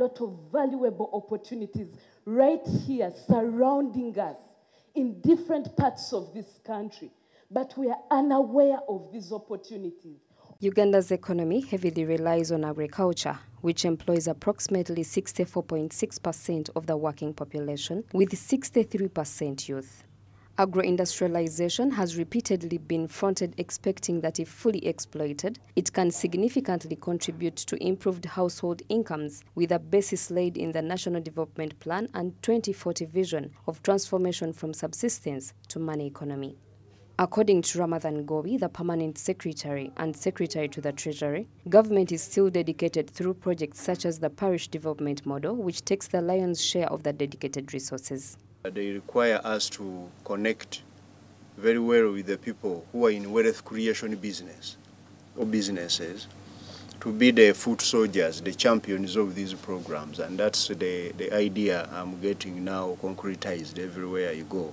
A lot of valuable opportunities right here surrounding us in different parts of this country, but we are unaware of these opportunities. Uganda's economy heavily relies on agriculture, which employs approximately 64.6% of the working population, with 63% youth. Agro-industrialization has repeatedly been fronted, expecting that if fully exploited, it can significantly contribute to improved household incomes, with a basis laid in the National Development Plan and 2040 vision of transformation from subsistence to money economy. According to Ramadhan Gobi, the Permanent Secretary and Secretary to the Treasury, government is still dedicated through projects such as the parish development model, which takes the lion's share of the dedicated resources. They require us to connect very well with the people who are in wealth creation business or businesses, to be the foot soldiers, the champions of these programs. And that's the idea I'm getting now concretized everywhere you go.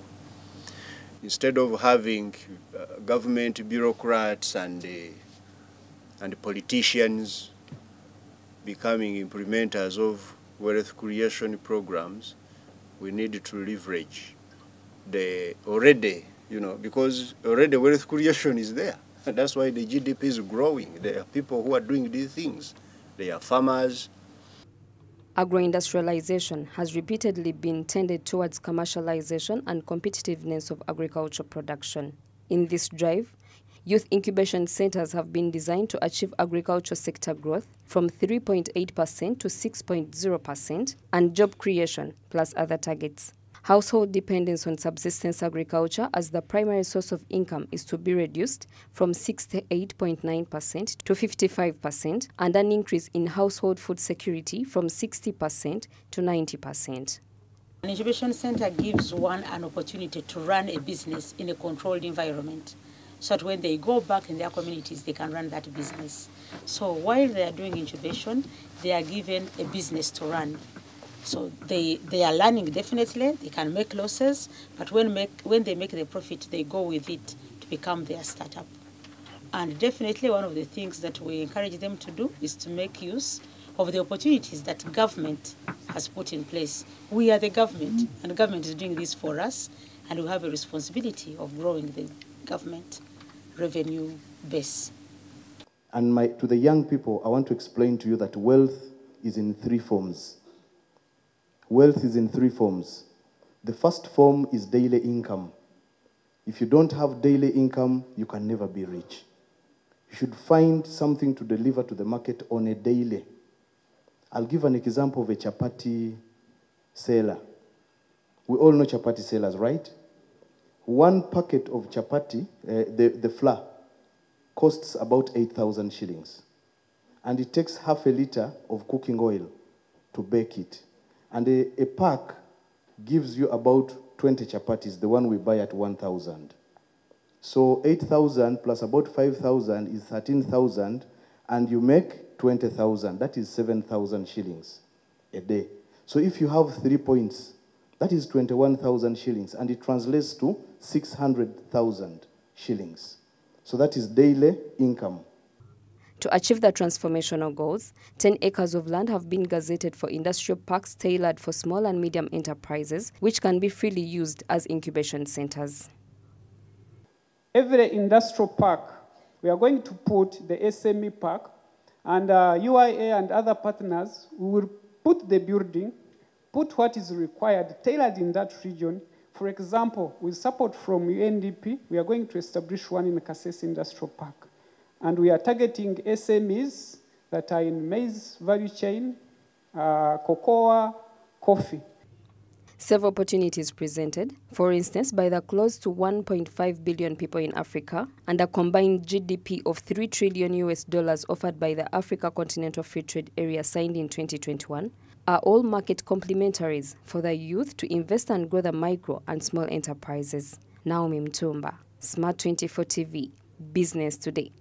Instead of having government bureaucrats and politicians becoming implementers of wealth creation programs, we need to leverage the already, because already wealth creation is there. And that's why the GDP is growing. There are people who are doing these things. They are farmers. Agro-industrialization has repeatedly been tended towards commercialization and competitiveness of agriculture production. In this drive, youth incubation centers have been designed to achieve agriculture sector growth from 3.8% to 6.0% and job creation, plus other targets. Household dependence on subsistence agriculture as the primary source of income is to be reduced from 68.9% to 55%, and an increase in household food security from 60% to 90%. An incubation center gives one an opportunity to run a business in a controlled environment, so that when they go back in their communities, they can run that business. So while they are doing incubation, they are given a business to run. So they are learning, definitely. They can make losses, but when they make the profit, they go with it to become their startup. And definitely one of the things that we encourage them to do is to make use of the opportunities that government has put in place. We are the government, and the government is doing this for us, and we have a responsibility of growing the government revenue base. And to the young people, I want to explain to you that wealth is in three forms. Wealth is in three forms. The first form is daily income. If you don't have daily income, you can never be rich. You should find something to deliver to the market on a daily. I'll give an example of a chapati seller. We all know chapati sellers, right? One packet of chapati, the flour, costs about 8,000 shillings. And it takes half a liter of cooking oil to bake it. And a pack gives you about 20 chapatis, the one we buy at 1,000. So 8,000 plus about 5,000 is 13,000, and you make 20,000. That is 7,000 shillings a day. So if you have 3 points, that is 21,000 shillings, and it translates to 600,000 shillings. So that is daily income. To achieve the transformational goals, 10 acres of land have been gazetted for industrial parks tailored for small and medium enterprises, which can be freely used as incubation centers. Every industrial park, we are going to put the SME park, and UIA and other partners, we will put the building, put what is required, tailored in that region. For example, with support from UNDP, we are going to establish one in Kasese Industrial Park. And we are targeting SMEs that are in maize value chain, cocoa, coffee. Several opportunities presented, for instance, by the close to 1.5 billion people in Africa and a combined GDP of $3 trillion offered by the Africa Continental Free Trade Area signed in 2021, are all market complementaries for the youth to invest and grow the micro and small enterprises. Naomi Mutumba, Smart 24 TV, Business Today.